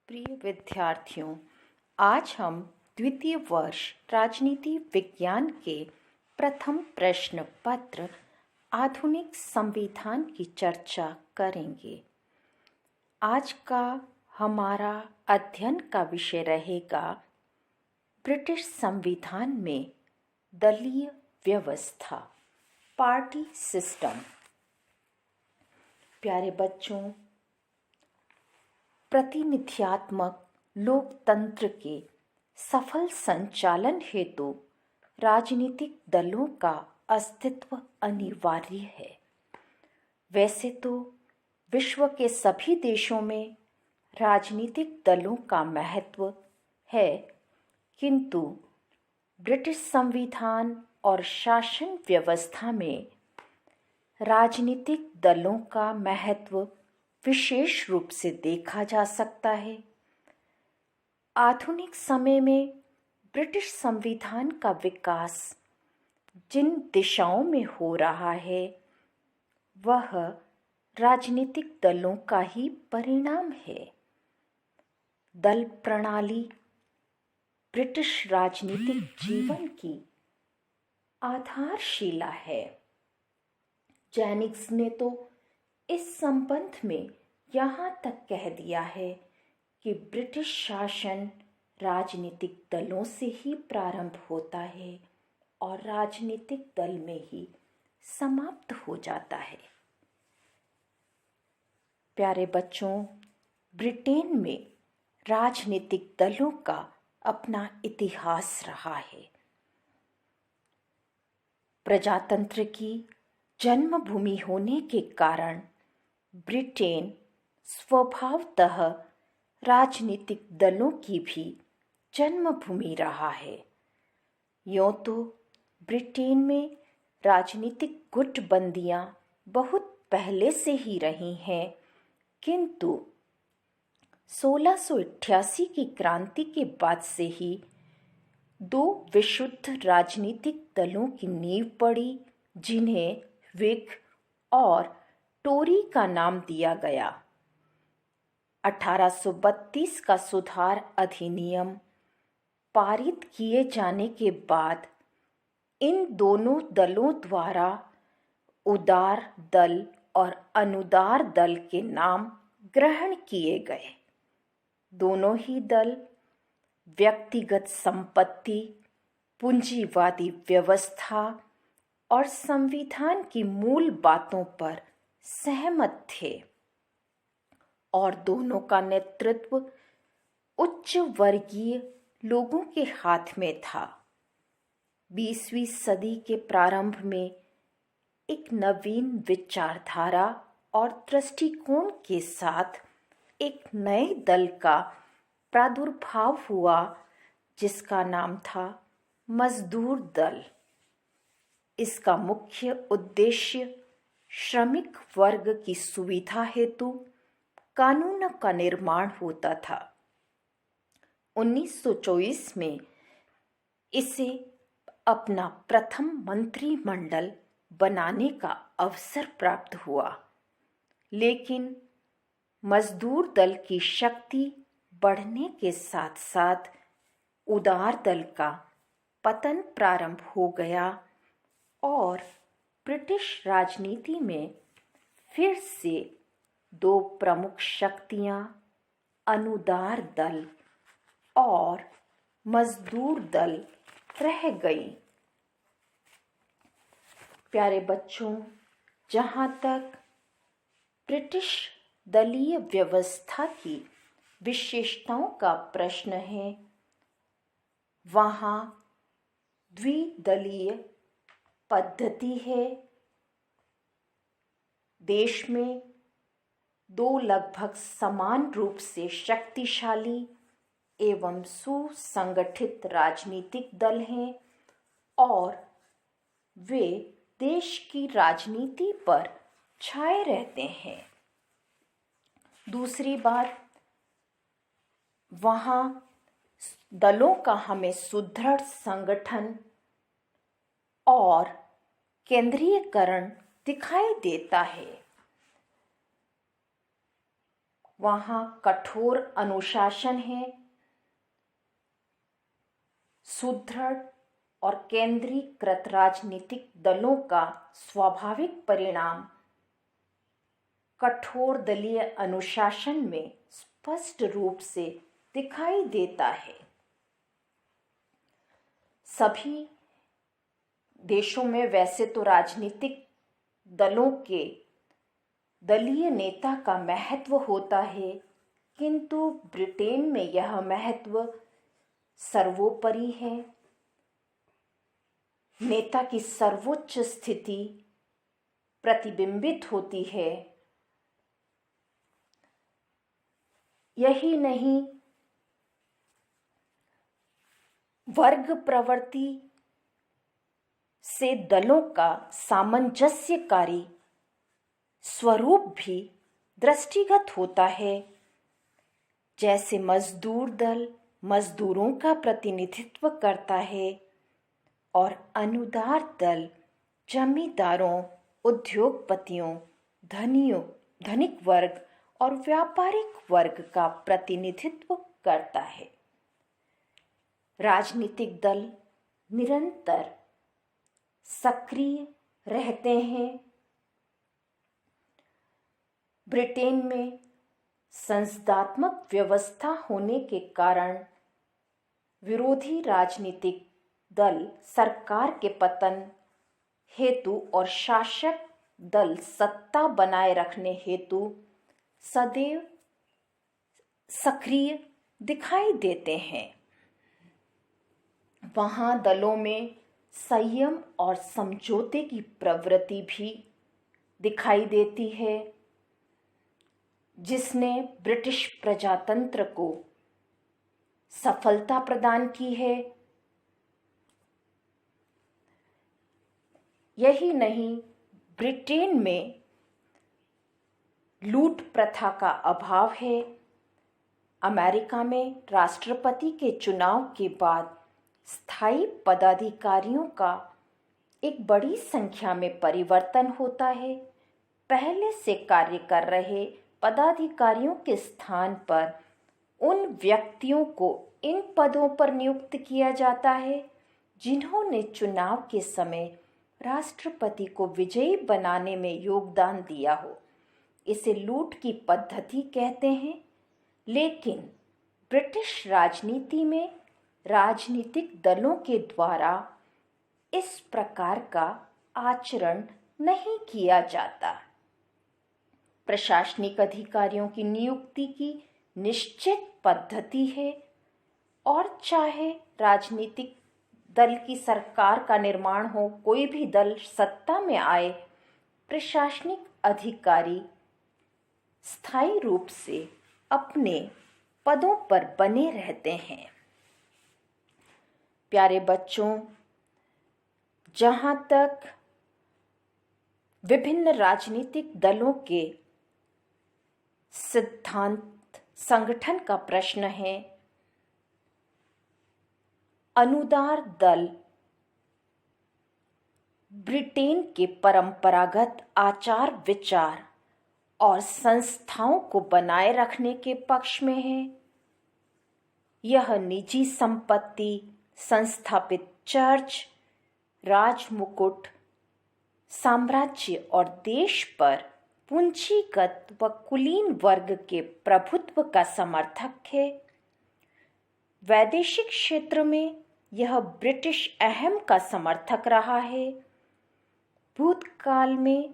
प्रिय विद्यार्थियों, आज हम द्वितीय वर्ष राजनीति विज्ञान के प्रथम प्रश्न पत्र आधुनिक संविधान की चर्चा करेंगे। आज का हमारा अध्ययन का विषय रहेगा ब्रिटिश संविधान में दलीय व्यवस्था, पार्टी सिस्टम। प्यारे बच्चों, प्रतिनिधियात्मक लोकतंत्र के सफल संचालन हेतु राजनीतिक दलों का अस्तित्व अनिवार्य है। वैसे तो विश्व के सभी देशों में राजनीतिक दलों का महत्व है, किंतु ब्रिटिश संविधान और शासन व्यवस्था में राजनीतिक दलों का महत्व विशेष रूप से देखा जा सकता है। आधुनिक समय में ब्रिटिश संविधान का विकास जिन दिशाओं में हो रहा है, वह राजनीतिक दलों का ही परिणाम है। दल प्रणाली ब्रिटिश राजनीतिक जीवन की आधारशिला है। जेनिंग्स ने तो इस संबंध में यहाँ तक कह दिया है कि ब्रिटिश शासन राजनीतिक दलों से ही प्रारंभ होता है और राजनीतिक दल में ही समाप्त हो जाता है। प्यारे बच्चों, ब्रिटेन में राजनीतिक दलों का अपना इतिहास रहा है। प्रजातंत्र की जन्मभूमि होने के कारण ब्रिटेन स्वभावतः राजनीतिक दलों की भी जन्मभूमि रहा है। यूँ तो ब्रिटेन में राजनीतिक गुटबंदियां बहुत पहले से ही रही हैं, किंतु 1688 की क्रांति के बाद से ही दो विशुद्ध राजनीतिक दलों की नींव पड़ी, जिन्हें विग और टोरी का नाम दिया गया। 1832 का सुधार अधिनियम पारित किए जाने के बाद इन दोनों दलों द्वारा उदार दल और अनुदार दल के नाम ग्रहण किए गए। दोनों ही दल व्यक्तिगत संपत्ति, पूंजीवादी व्यवस्था और संविधान की मूल बातों पर सहमत थे और दोनों का नेतृत्व उच्च वर्गीय लोगों के हाथ में था। 20वीं सदी के प्रारंभ में एक नवीन विचारधारा और दृष्टिकोण के साथ एक नए दल का प्रादुर्भाव हुआ, जिसका नाम था मजदूर दल। इसका मुख्य उद्देश्य श्रमिक वर्ग की सुविधा हेतु कानून का निर्माण होता था। 1924 में इसे अपना प्रथम मंत्रिमंडल बनाने का अवसर प्राप्त हुआ, लेकिन मजदूर दल की शक्ति बढ़ने के साथ साथ उदार दल का पतन प्रारंभ हो गया और ब्रिटिश राजनीति में फिर से दो प्रमुख शक्तियां अनुदार दल और मजदूर दल रह गई। प्यारे बच्चों, जहाँ तक ब्रिटिश दलीय व्यवस्था की विशेषताओं का प्रश्न है, वहाँ द्विदलीय पद्धति है। देश में दो लगभग समान रूप से शक्तिशाली एवं सुसंगठित राजनीतिक दल हैं और वे देश की राजनीति पर छाए रहते हैं। दूसरी बात, वहाँ दलों का हमें सुदृढ़ संगठन और केंद्रीयकरण दिखाई देता है। वहाँ कठोर अनुशासन है। सुदृढ़ और केंद्रीकृत राजनीतिक दलों का स्वाभाविक परिणाम कठोर दलीय अनुशासन में स्पष्ट रूप से दिखाई देता है। सभी देशों में वैसे तो राजनीतिक दलों के दलीय नेता का महत्व होता है, किंतु ब्रिटेन में यह महत्व सर्वोपरि है। नेता की सर्वोच्च स्थिति प्रतिबिंबित होती है। यही नहीं, वर्ग प्रवृत्ति से दलों का सामंजस्यकारी स्वरूप भी दृष्टिगत होता है। जैसे मजदूर दल मजदूरों का प्रतिनिधित्व करता है और अनुदार दल जमींदारों, उद्योगपतियों, धनिक वर्ग और व्यापारिक वर्ग का प्रतिनिधित्व करता है। राजनीतिक दल निरंतर सक्रिय रहते हैं। ब्रिटेन में संसदात्मक व्यवस्था होने के कारण विरोधी राजनीतिक दल सरकार के पतन हेतु और शासक दल सत्ता बनाए रखने हेतु सदैव सक्रिय दिखाई देते हैं। वहाँ दलों में संयम और समझौते की प्रवृत्ति भी दिखाई देती है, जिसने ब्रिटिश प्रजातंत्र को सफलता प्रदान की है। यही नहीं, ब्रिटेन में लूट प्रथा का अभाव है। अमेरिका में राष्ट्रपति के चुनाव के बाद स्थायी पदाधिकारियों का एक बड़ी संख्या में परिवर्तन होता है। पहले से कार्य कर रहे पदाधिकारियों के स्थान पर उन व्यक्तियों को इन पदों पर नियुक्त किया जाता है जिन्होंने चुनाव के समय राष्ट्रपति को विजयी बनाने में योगदान दिया हो। इसे लूट की पद्धति कहते हैं। लेकिन ब्रिटिश राजनीति में राजनीतिक दलों के द्वारा इस प्रकार का आचरण नहीं किया जाता। प्रशासनिक अधिकारियों की नियुक्ति की निश्चित पद्धति है और चाहे राजनीतिक दल की सरकार का निर्माण हो, कोई भी दल सत्ता में आए, प्रशासनिक अधिकारी स्थायी रूप से अपने पदों पर बने रहते हैं। प्यारे बच्चों, जहाँ तक विभिन्न राजनीतिक दलों के सिद्धांत संगठन का प्रश्न है, अनुदार दल ब्रिटेन के परंपरागत आचार विचार और संस्थाओं को बनाए रखने के पक्ष में है। यह निजी संपत्ति, संस्थापित चर्च, राजमुकुट, साम्राज्य और देश पर पूंजीगत व कुलीन वर्ग के प्रभुत्व का समर्थक है। वैदेशिक क्षेत्र में यह ब्रिटिश अहम का समर्थक रहा है। भूतकाल में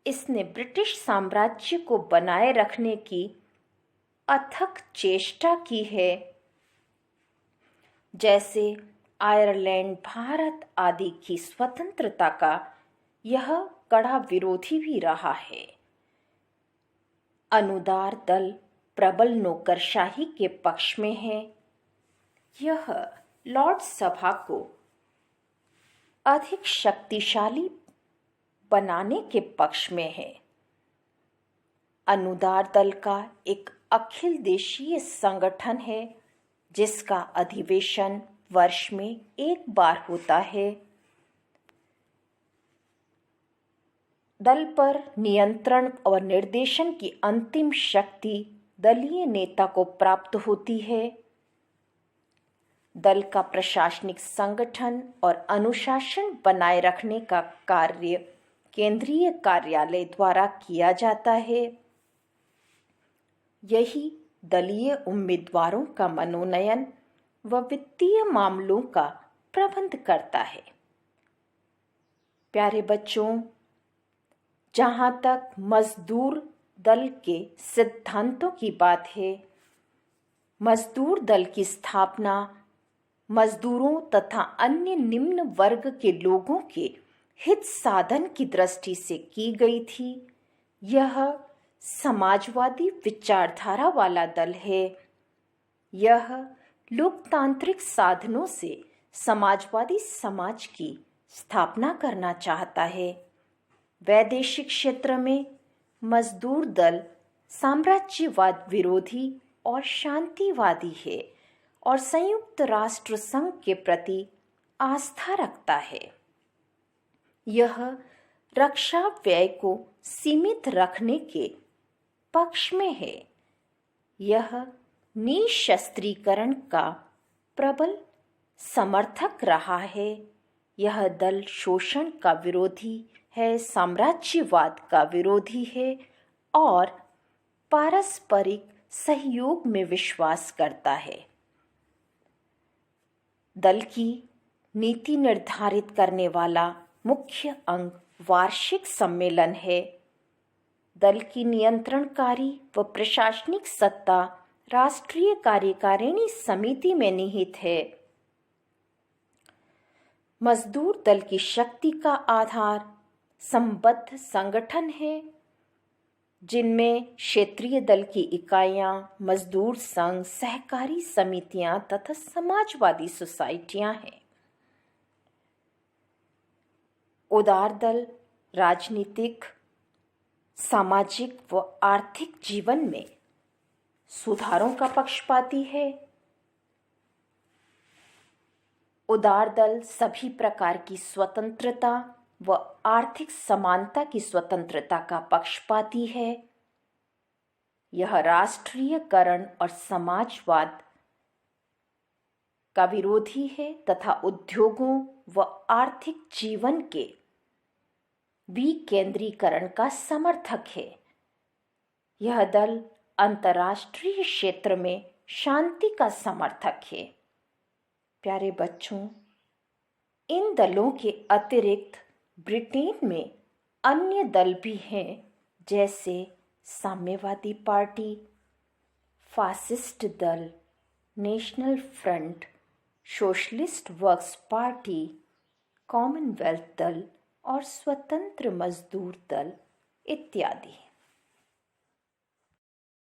इसने ब्रिटिश साम्राज्य को बनाए रखने की अथक चेष्टा की है। जैसे आयरलैंड, भारत आदि की स्वतंत्रता का यह कड़ा विरोधी भी रहा है। अनुदार दल प्रबल नौकरशाही के पक्ष में है। यह लॉर्ड सभा को अधिक शक्तिशाली बनाने के पक्ष में है। अनुदार दल का एक अखिल देशीय संगठन है जिसका अधिवेशन वर्ष में एक बार होता है। दल पर नियंत्रण और निर्देशन की अंतिम शक्ति दलीय नेता को प्राप्त होती है। दल का प्रशासनिक संगठन और अनुशासन बनाए रखने का कार्य केंद्रीय कार्यालय द्वारा किया जाता है। यही दलीय उम्मीदवारों का मनोनयन व वित्तीय मामलों का प्रबंध करता है। प्यारे बच्चों, जहाँ तक मजदूर दल के सिद्धांतों की बात है, मजदूर दल की स्थापना मजदूरों तथा अन्य निम्न वर्ग के लोगों के हित साधन की दृष्टि से की गई थी। यह समाजवादी विचारधारा वाला दल है। यह लोकतांत्रिक साधनों से समाजवादी समाज की स्थापना करना चाहता है। वैदेशिक क्षेत्र में मजदूर दल साम्राज्यवाद विरोधी और शांतिवादी है और संयुक्त राष्ट्र संघ के प्रति आस्था रखता है। यह रक्षा व्यय को सीमित रखने के पक्ष में है। यह निशस्त्रीकरण का प्रबल समर्थक रहा है। यह दल शोषण का विरोधी है, साम्राज्यवाद का विरोधी है और पारस्परिक सहयोग में विश्वास करता है। दल की नीति निर्धारित करने वाला मुख्य अंग वार्षिक सम्मेलन है। दल की नियंत्रणकारी व प्रशासनिक सत्ता राष्ट्रीय कार्यकारिणी समिति में निहित है। मजदूर दल की शक्ति का आधार संबद्ध संगठन है, जिनमें क्षेत्रीय दल की इकाइयां, मजदूर संघ, सहकारी समितियां तथा समाजवादी सोसाइटियां हैं। उदार दल राजनीतिक, सामाजिक व आर्थिक जीवन में सुधारों का पक्षपाती है। उदार दल सभी प्रकार की स्वतंत्रता व आर्थिक समानता की स्वतंत्रता का पक्षपाती है। यह राष्ट्रीयकरण और समाजवाद का विरोधी है तथा उद्योगों व आर्थिक जीवन के विकेंद्रीकरण का समर्थक है। यह दल अंतर्राष्ट्रीय क्षेत्र में शांति का समर्थक है। प्यारे बच्चों, इन दलों के अतिरिक्त ब्रिटेन में अन्य दल भी हैं, जैसे साम्यवादी पार्टी, फासिस्ट दल, national front, socialist works party, Commonwealth दल और स्वतंत्र मजदूर दल इत्यादि।